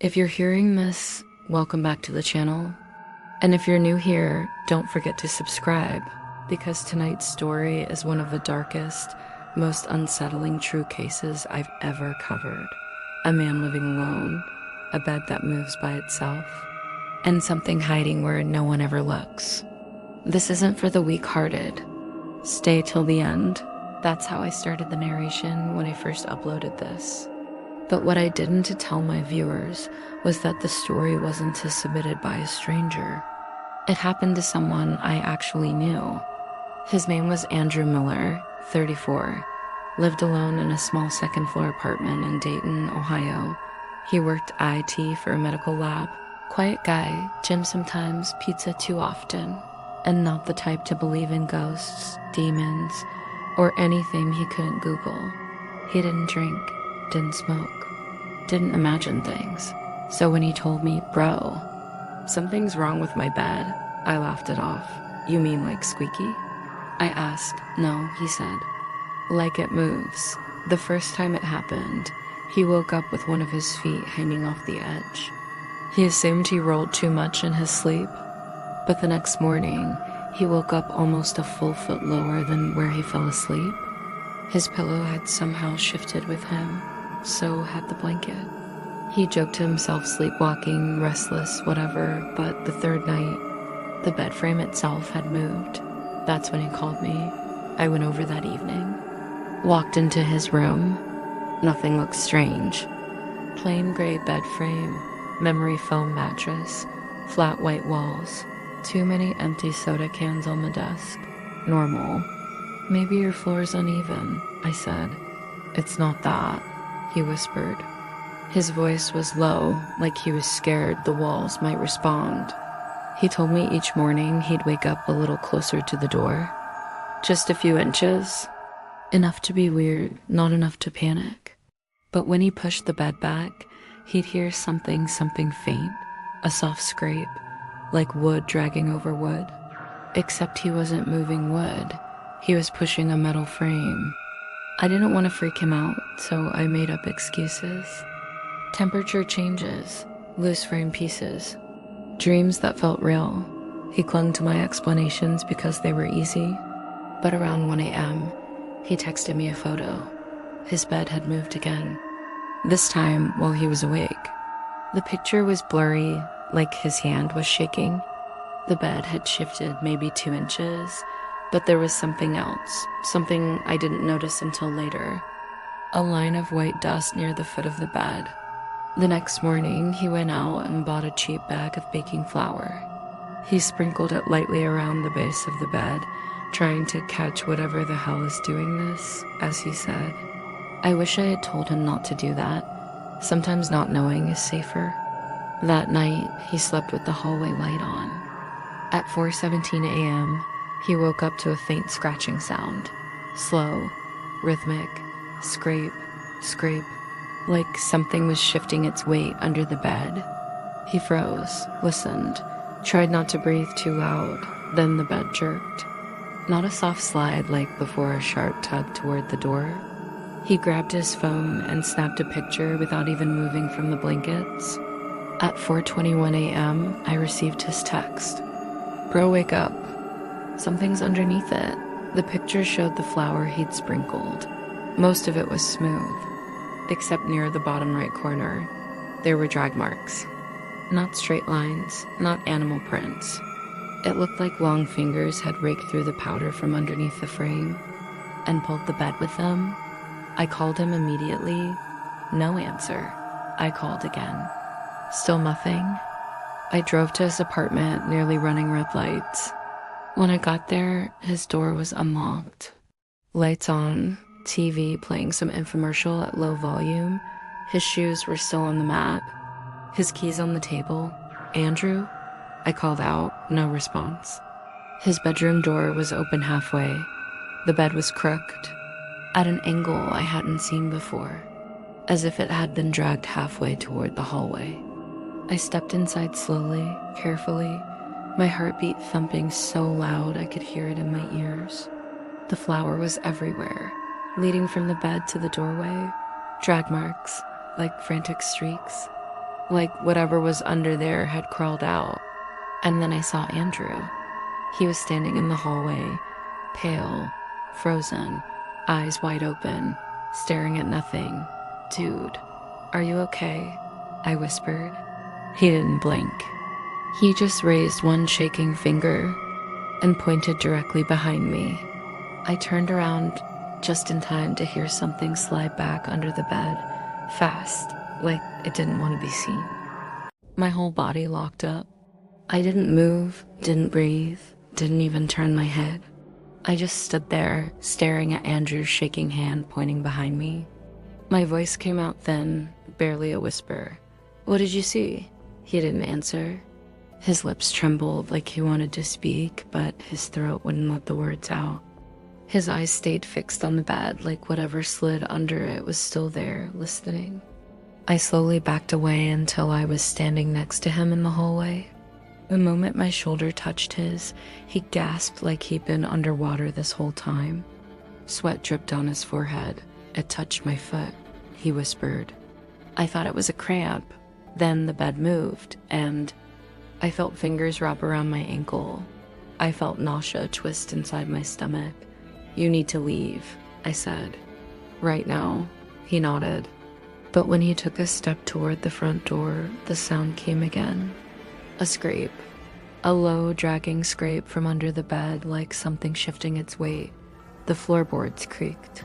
If you're hearing this, welcome back to the channel. And if you're new here, don't forget to subscribe, because tonight's story is one of the darkest, most unsettling true cases I've ever covered. A man living alone, a bed that moves by itself, and something hiding where no one ever looks. This isn't for the weak-hearted. Stay till the end. That's how I started the narration when I first uploaded this. But what I didn't tell my viewers was that the story wasn't submitted by a stranger. It happened to someone I actually knew. His name was Andrew Miller, 34, lived alone in a small second-floor apartment in Dayton, Ohio. He worked IT for a medical lab. Quiet guy, gym sometimes, pizza too often, and not the type to believe in ghosts, demons, or anything he couldn't Google. He didn't drink, didn't smoke, didn't imagine things. So when he told me, "Bro, something's wrong with my bed," I laughed it off. "You mean like squeaky?" I asked. "No," he said. "Like it moves." The first time it happened, he woke up with one of his feet hanging off the edge. He assumed he rolled too much in his sleep, but the next morning, he woke up almost a full foot lower than where he fell asleep. His pillow had somehow shifted with him, so had the blanket. He joked to himself, sleepwalking, restless, whatever, but the third night, the bed frame itself had moved. That's when he called me. I went over that evening. Walked into his room. Nothing looked strange. Plain gray bed frame, memory foam mattress, flat white walls, too many empty soda cans on the desk. Normal. "Maybe your floor's uneven," I said. "It's not that," he whispered. His voice was low, like he was scared the walls might respond. He told me each morning he'd wake up a little closer to the door. Just a few inches. Enough to be weird, not enough to panic. But when he pushed the bed back, he'd hear something faint, a soft scrape, like wood dragging over wood. Except he wasn't moving wood. He was pushing a metal frame. I didn't want to freak him out, so I made up excuses. Temperature changes, loose frame pieces, dreams that felt real. He clung to my explanations because they were easy. But around 1 a.m., he texted me a photo. His bed had moved again. This time while he was awake. The picture was blurry, like his hand was shaking. The bed had shifted maybe 2 inches, but there was something else, something I didn't notice until later. A line of white dust near the foot of the bed. The next morning, he went out and bought a cheap bag of baking flour. He sprinkled it lightly around the base of the bed, trying to catch whatever the hell is doing this, as he said. I wish I had told him not to do that. Sometimes not knowing is safer. That night, he slept with the hallway light on. At 4:17 a.m., he woke up to a faint scratching sound. Slow, rhythmic, scrape, scrape, like something was shifting its weight under the bed. He froze, listened, tried not to breathe too loud, then the bed jerked. Not a soft slide like before a sharp tug toward the door. He grabbed his phone and snapped a picture without even moving from the blankets. At 4:21 a.m., I received his text. "Bro, wake up. Something's underneath it." The picture showed the flour he'd sprinkled. Most of it was smooth, except near the bottom right corner. There were drag marks. Not straight lines, not animal prints. It looked like long fingers had raked through the powder from underneath the frame and pulled the bed with them. I called him immediately. No answer. I called again. Still nothing. I drove to his apartment, nearly running red lights. When I got there, his door was unlocked. Lights on, TV playing some infomercial at low volume. His shoes were still on the mat. His keys on the table. "Andrew?" I called out, no response. His bedroom door was open halfway. The bed was crooked, at an angle I hadn't seen before, as if it had been dragged halfway toward the hallway. I stepped inside slowly, carefully, my heartbeat thumping so loud I could hear it in my ears. The flour was everywhere, leading from the bed to the doorway, drag marks, like frantic streaks. like whatever was under there had crawled out. And then I saw Andrew. He was standing in the hallway, pale, frozen, eyes wide open, staring at nothing. "Dude, are you okay?" I whispered. He didn't blink. He just raised one shaking finger and pointed directly behind me. I turned around just in time to hear something slide back under the bed, fast, like it didn't want to be seen. My whole body locked up. I didn't move, didn't breathe, didn't even turn my head. I just stood there, staring at Andrew's shaking hand pointing behind me. My voice came out thin, barely a whisper. "What did you see?" He didn't answer. His lips trembled like he wanted to speak, but his throat wouldn't let the words out. His eyes stayed fixed on the bed, like whatever slid under it was still there, listening. I slowly backed away until I was standing next to him in the hallway. The moment my shoulder touched his, he gasped like he'd been underwater this whole time. Sweat dripped on his forehead. "It touched my foot," he whispered. I thought it was a cramp. Then the bed moved, and I felt fingers wrap around my ankle. I felt nausea twist inside my stomach. "You need to leave," I said. "Right now," he nodded. But when he took a step toward the front door, the sound came again. A scrape. A low, dragging scrape from under the bed, like something shifting its weight. The floorboards creaked.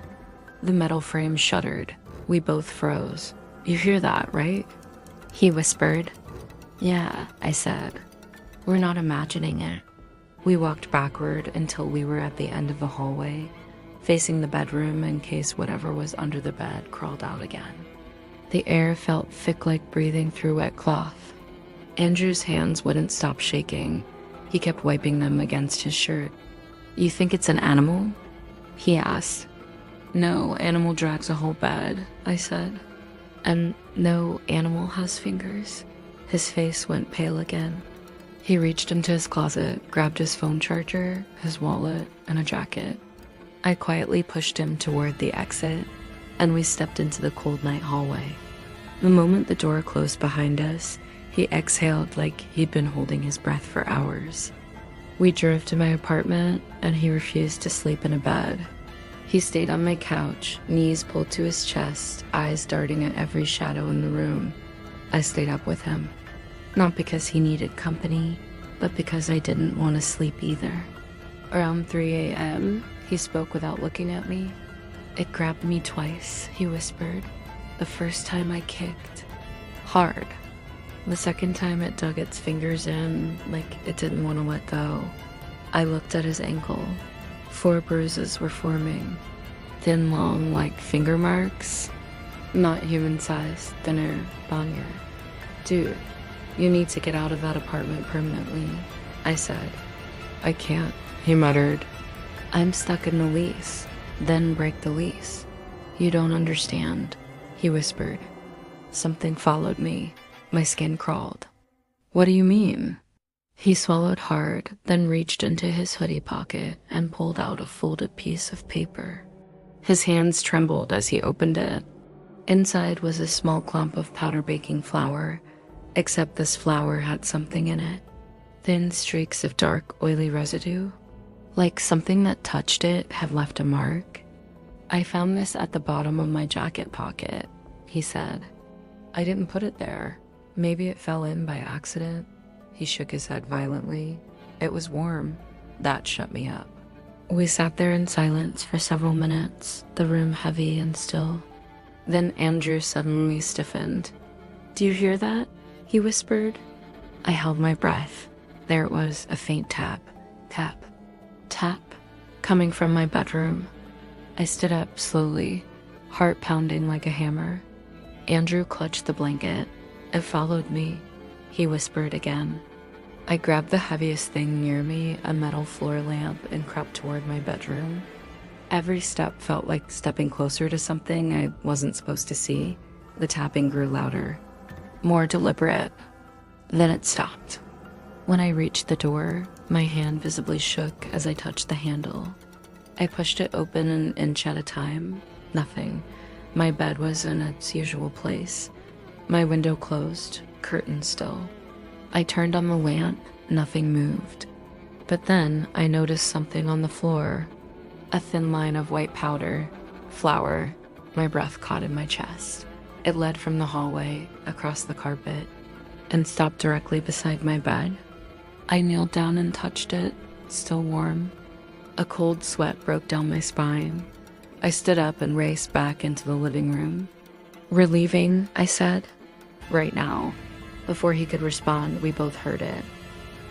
The metal frame shuddered. We both froze. "You hear that, right?" he whispered. "Yeah," I said. "We're not imagining it." We walked backward until we were at the end of the hallway, facing the bedroom in case whatever was under the bed crawled out again. The air felt thick like breathing through wet cloth. Andrew's hands wouldn't stop shaking. He kept wiping them against his shirt. "You think it's an animal?" he asked. "No animal drags a whole bed," I said. "And no animal has fingers." His face went pale again. He reached into his closet, grabbed his phone charger, his wallet, and a jacket. I quietly pushed him toward the exit, and we stepped into the cold night hallway. The moment the door closed behind us, he exhaled like he'd been holding his breath for hours. We drove to my apartment, and he refused to sleep in a bed. He stayed on my couch, knees pulled to his chest, eyes darting at every shadow in the room. I stayed up with him. Not because he needed company, but because I didn't want to sleep either. Around 3 a.m., he spoke without looking at me. "It grabbed me twice," he whispered. "The first time I kicked. Hard. The second time it dug its fingers in, like it didn't want to let go." I looked at his ankle. 4 bruises were forming. Thin, long, like finger marks. Not human-sized, thinner, bonier. "Dude, you need to get out of that apartment permanently," I said. "I can't," he muttered. "I'm stuck in the lease. Then break the lease." "You don't understand," he whispered. Something followed me. My skin crawled. "What do you mean?" He swallowed hard, then reached into his hoodie pocket and pulled out a folded piece of paper. His hands trembled as he opened it. Inside was a small clump of powder baking flour, except this flour had something in it. Thin streaks of dark, oily residue, like something that touched it had left a mark. "I found this at the bottom of my jacket pocket," he said. "I didn't put it there. Maybe it fell in by accident." He shook his head violently. "It was warm. That shut me up." We sat there in silence for several minutes, the room heavy and still. Then Andrew suddenly stiffened. "Do you hear that?" he whispered. I held my breath. There it was, a faint tap, tap, tap, coming from my bedroom. I stood up slowly, heart pounding like a hammer. Andrew clutched the blanket. "It followed me," he whispered again. I grabbed the heaviest thing near me, a metal floor lamp, and crept toward my bedroom. Every step felt like stepping closer to something I wasn't supposed to see. The tapping grew louder, more deliberate. Then it stopped. When I reached the door, my hand visibly shook as I touched the handle. I pushed it open an inch at a time. Nothing. My bed was in its usual place. My window closed, curtain still. I turned on the lamp, nothing moved. But then I noticed something on the floor. A thin line of white powder, flour. My breath caught in my chest. It led from the hallway, across the carpet, and stopped directly beside my bed. I kneeled down and touched it, still warm. A cold sweat broke down my spine. I stood up and raced back into the living room. "We're leaving," I said. "Right now." Before he could respond, we both heard it.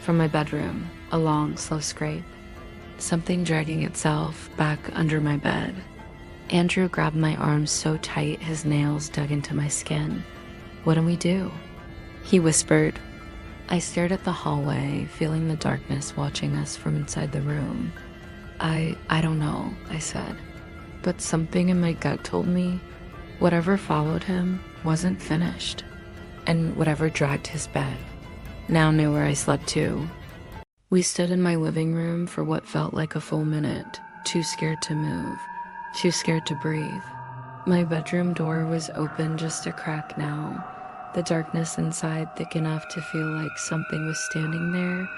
From my bedroom, a long, slow scrape. Something dragging itself back under my bed. Andrew grabbed my arm so tight his nails dug into my skin. "What do we do?" He whispered. I stared at the hallway, feeling the darkness watching us from inside the room. I don't know," I said. But something in my gut told me whatever followed him wasn't finished. And whatever dragged his bed now knew where I slept too. We stood in my living room for what felt like a full minute, too scared to move, too scared to breathe. My bedroom door was open just a crack now, the darkness inside thick enough to feel like something was standing there,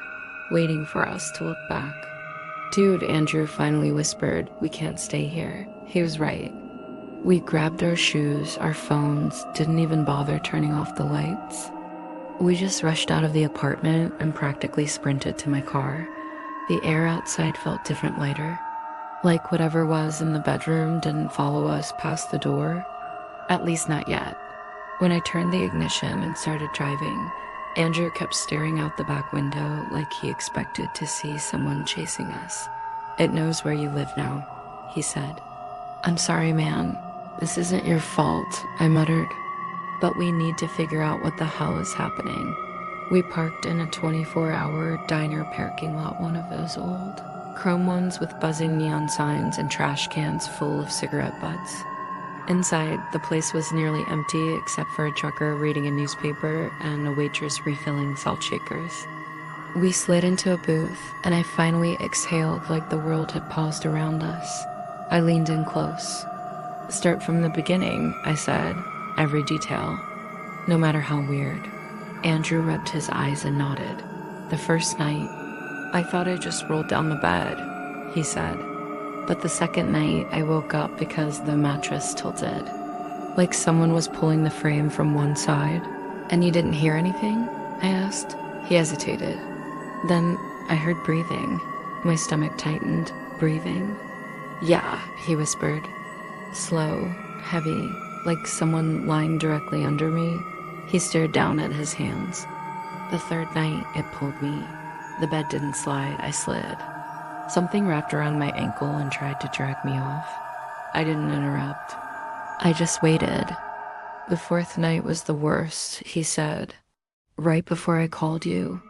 waiting for us to look back. "Dude," Andrew finally whispered, "we can't stay here." He was right. We grabbed our shoes, our phones, didn't even bother turning off the lights. We just rushed out of the apartment and practically sprinted to my car. The air outside felt different, lighter. Like whatever was in the bedroom didn't follow us past the door. At least not yet. When I turned the ignition and started driving, Andrew kept staring out the back window like he expected to see someone chasing us. "It knows where you live now," he said. "I'm sorry, man. This isn't your fault," I muttered. "But we need to figure out what the hell is happening." We parked in a 24-hour diner parking lot, one of those old, chrome ones with buzzing neon signs and trash cans full of cigarette butts. Inside, the place was nearly empty except for a trucker reading a newspaper and a waitress refilling salt shakers. We slid into a booth, and I finally exhaled like the world had paused around us. I leaned in close. "Start from the beginning," I said. "Every detail, no matter how weird." Andrew rubbed his eyes and nodded. "The first night, I thought I just rolled down the bed," he said. "But the second night, I woke up because the mattress tilted. Like someone was pulling the frame from one side." "And you didn't hear anything?" I asked. He hesitated. "Then I heard breathing." My stomach tightened. "Breathing?" "Yeah," he whispered. Slow, heavy, like someone lying directly under me. He stared down at his hands. "The third night, it pulled me. The bed didn't slide, I slid. Something wrapped around my ankle and tried to drag me off. I didn't interrupt. I just waited. The fourth night was the worst," he said. "Right before I called you."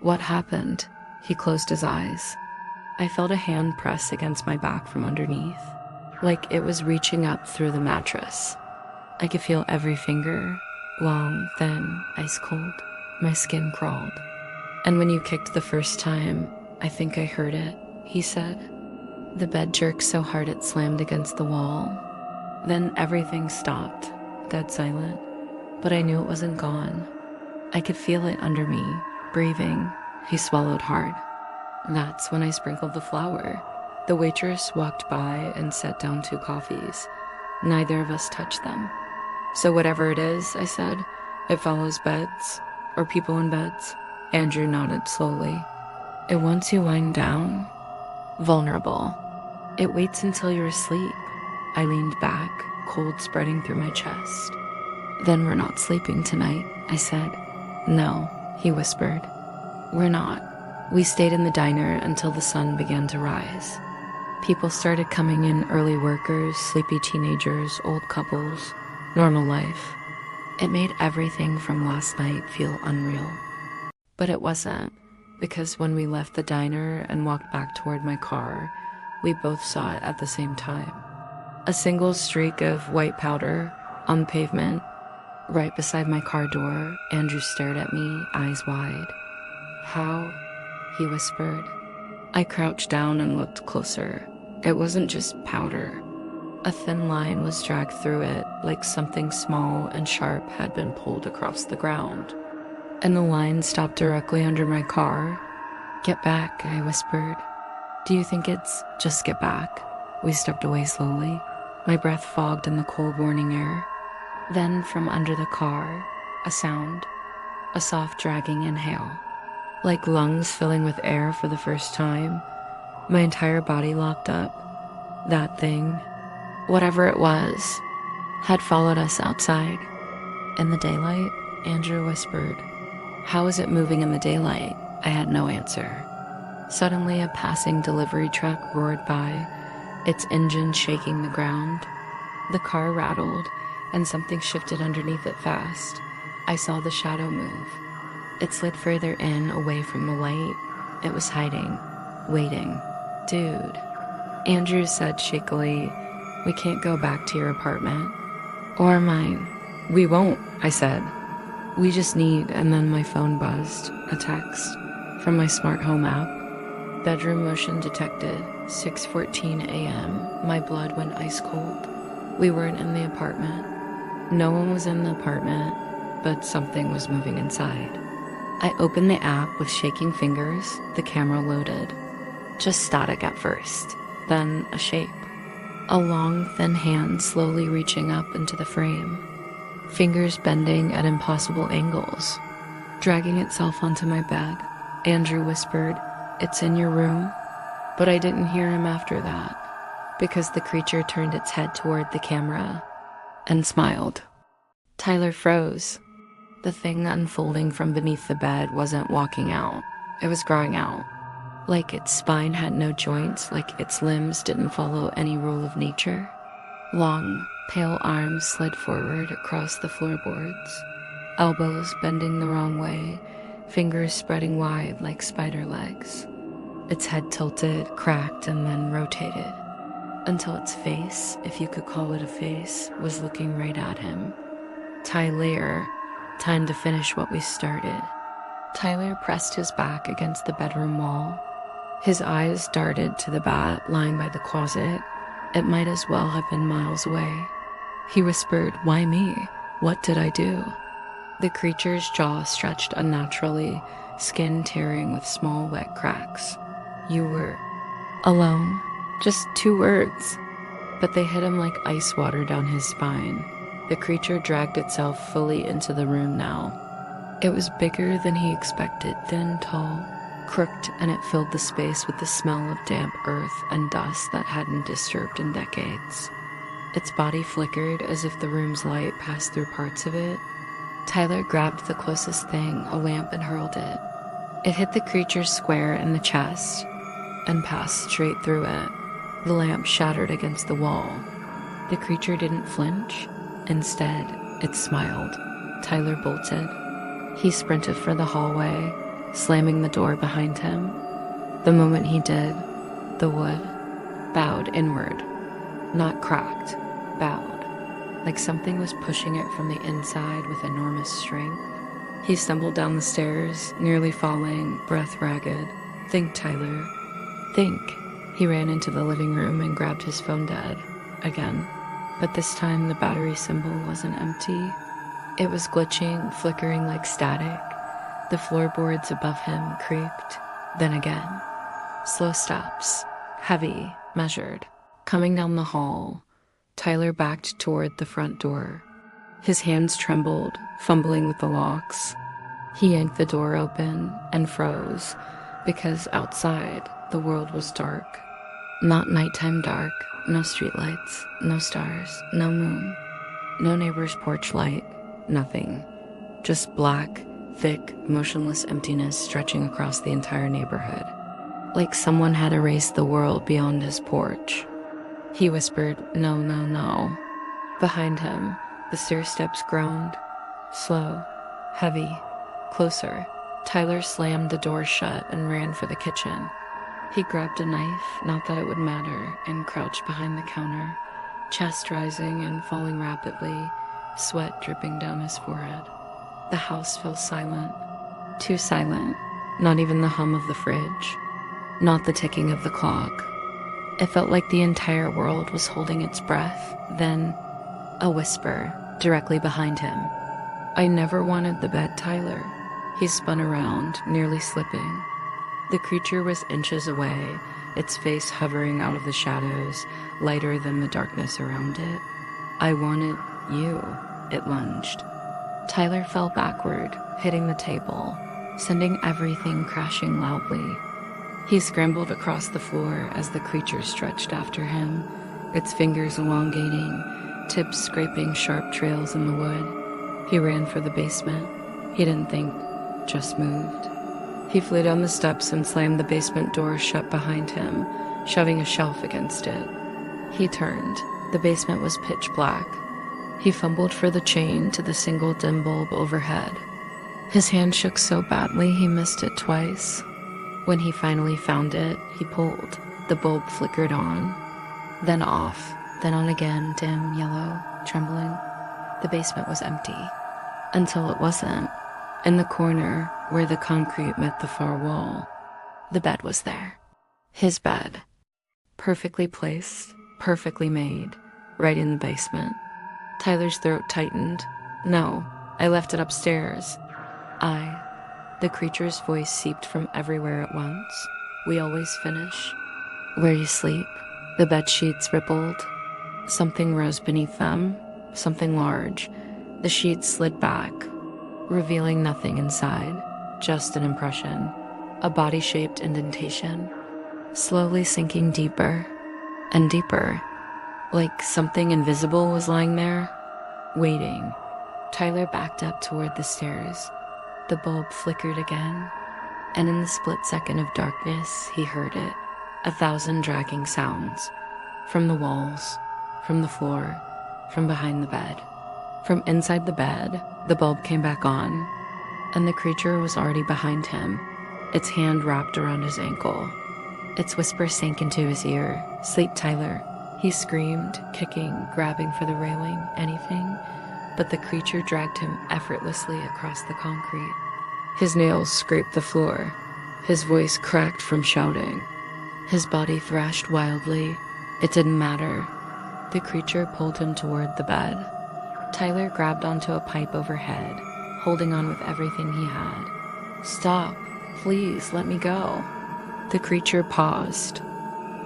"What happened?" He closed his eyes. I felt a hand press against my back from underneath, like it was reaching up through the mattress. I could feel every finger, long, thin, ice cold. My skin crawled. "And when you kicked the first time, I think I heard it," he said. The bed jerked so hard it slammed against the wall. Then everything stopped, dead silent. But I knew it wasn't gone. I could feel it under me, breathing. He swallowed hard. "That's when I sprinkled the flour." The waitress walked by and set down 2 coffees. Neither of us touched them. "So whatever it is," I said, "it follows beds, or people in beds." Andrew nodded slowly. "It wants you lying down, vulnerable. It waits until you're asleep." I leaned back, cold spreading through my chest. "Then we're not sleeping tonight," I said. "No," he whispered. "We're not." We stayed in the diner until the sun began to rise. People started coming in, early workers, sleepy teenagers, old couples, normal life. It made everything from last night feel unreal. But it wasn't, because when we left the diner and walked back toward my car, we both saw it at the same time. A single streak of white powder on the pavement. Right beside my car door, Andrew stared at me, eyes wide. "How?" he whispered. I crouched down and looked closer. It wasn't just powder. A thin line was dragged through it, like something small and sharp had been pulled across the ground. And the line stopped directly under my car. "Get back," I whispered. "Do you think it's just get back?" We stepped away slowly, my breath fogged in the cold morning air. Then from under the car, a sound, a soft dragging inhale, like lungs filling with air for the first time. My entire body locked up. That thing, whatever it was, had followed us outside. In the daylight, Andrew whispered. "How is it moving in the daylight?" I had no answer. Suddenly, a passing delivery truck roared by, its engine shaking the ground. The car rattled, and something shifted underneath it fast. I saw the shadow move. It slid further in, away from the light. It was hiding, waiting. "Dude," Andrew said shakily, "we can't go back to your apartment. Or mine." "We won't," I said. "We just need," and then my phone buzzed. A text from my smart home app. "Bedroom motion detected, 6:14 a.m. My blood went ice cold." We weren't in the apartment. No one was in the apartment, but something was moving inside. I opened the app with shaking fingers. The camera loaded. Just static at first, then a shape. A long, thin hand slowly reaching up into the frame. Fingers bending at impossible angles. Dragging itself onto my bed. Andrew whispered, "It's in your room." But I didn't hear him after that, because the creature turned its head toward the camera and smiled. Tyler froze. The thing unfolding from beneath the bed wasn't walking out. It was growing out. Like its spine had no joints, like its limbs didn't follow any rule of nature. Long, pale arms slid forward across the floorboards, elbows bending the wrong way, fingers spreading wide like spider legs. Its head tilted, cracked, and then rotated, until its face, if you could call it a face, was looking right at him. "Tyler, time to finish what we started." Tyler pressed his back against the bedroom wall. His eyes darted to the bat lying by the closet. It might as well have been miles away. He whispered, "Why me? What did I do?" The creature's jaw stretched unnaturally, skin tearing with small wet cracks. "You were alone." Just 2 words. But they hit him like ice water down his spine. The creature dragged itself fully into the room now. It was bigger than he expected, thin, tall, crooked, and it filled the space with the smell of damp earth and dust that hadn't disturbed in decades. Its body flickered as if the room's light passed through parts of it. Tyler grabbed the closest thing, a lamp, and hurled it. It hit the creature square in the chest and passed straight through it. The lamp shattered against the wall. The creature didn't flinch. Instead, it smiled. Tyler bolted. He sprinted for the hallway, slamming the door behind him. The moment he did, the wood bowed inward. Not cracked, bowed, like something was pushing it from the inside with enormous strength. He stumbled down the stairs, nearly falling, breath ragged. "Think, Tyler. Think." He ran into the living room and grabbed his phone dead. Again. But this time the battery symbol wasn't empty. It was glitching, flickering like static. The floorboards above him creaked. Then again. Slow steps. Heavy, measured. Coming down the hall, Tyler backed toward the front door. His hands trembled, fumbling with the locks. He yanked the door open and froze, because outside, the world was dark. Not nighttime dark, no streetlights, no stars, no moon, no neighbor's porch light, nothing. Just black, thick, motionless emptiness stretching across the entire neighborhood. Like someone had erased the world beyond his porch. He whispered, "No, no, no." Behind him, the stair steps groaned. Slow, heavy, closer. Tyler slammed the door shut and ran for the kitchen. He grabbed a knife, not that it would matter, and crouched behind the counter, chest rising and falling rapidly, sweat dripping down his forehead. The house fell silent. Too silent. Not even the hum of the fridge. Not the ticking of the clock. It felt like the entire world was holding its breath. Then, A whisper directly behind him. I never wanted the bed, Tyler. He spun around, nearly slipping. The creature was inches away, its face hovering out of the shadows, lighter than the darkness around it. I wanted you, it lunged. Tyler fell backward, hitting the table, sending everything crashing loudly. He scrambled across the floor as the creature stretched after him, its fingers elongating, tips scraping sharp trails in the wood. He ran for the basement. He didn't think, just moved. He flew down the steps and slammed the basement door shut behind him, shoving a shelf against it. He turned. The basement was pitch black. He fumbled for the chain to the single dim bulb overhead. His hand shook so badly he missed it twice. When he finally found it, he pulled. The bulb flickered on, then off, then on again, dim, yellow, trembling. The basement was empty. Until it wasn't. In the corner, where the concrete met the far wall, the bed was there. His bed. Perfectly placed, perfectly made, right in the basement. Tyler's throat tightened. No, I left it upstairs. The creature's voice seeped from everywhere at once. We always finish. Where you sleep. The bed sheets rippled. Something rose beneath them, something large. The sheets slid back, revealing nothing inside, just an impression, a body-shaped indentation, slowly sinking deeper and deeper, like something invisible was lying there, waiting. Tyler backed up toward the stairs. The bulb flickered again, and in the split second of darkness, he heard it, 1,000 dragging sounds, from the walls, from the floor, from behind the bed. From inside the bed, the bulb came back on, and the creature was already behind him, its hand wrapped around his ankle. Its whisper sank into his ear. Sleep, Tyler. He screamed, kicking, grabbing for the railing, anything, but the creature dragged him effortlessly across the concrete. His nails scraped the floor. His voice cracked from shouting. His body thrashed wildly. It didn't matter. The creature pulled him toward the bed. Tyler grabbed onto a pipe overhead, holding on with everything he had. Stop. Please, let me go. The creature paused.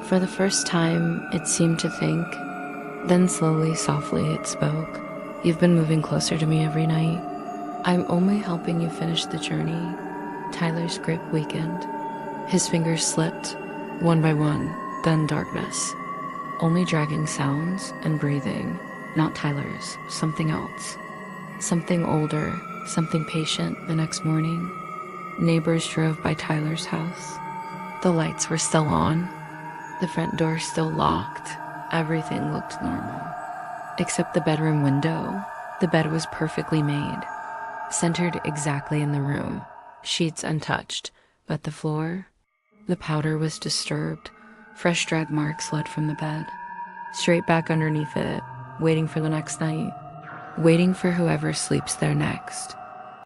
For the first time, it seemed to think. Then slowly, softly, it spoke. You've been moving closer to me every night. I'm only helping you finish the journey. Tyler's grip weakened. His fingers slipped, one by one, then darkness. Only dragging sounds and breathing. Not Tyler's, something else. Something older, something patient. The next morning, neighbors drove by Tyler's house. The lights were still on. The front door still locked. Everything looked normal. Except the bedroom window. The bed was perfectly made, centered exactly in the room, sheets untouched, but the floor, the powder was disturbed. Fresh drag marks led from the bed, straight back underneath it, waiting for the next night, waiting for whoever sleeps there next.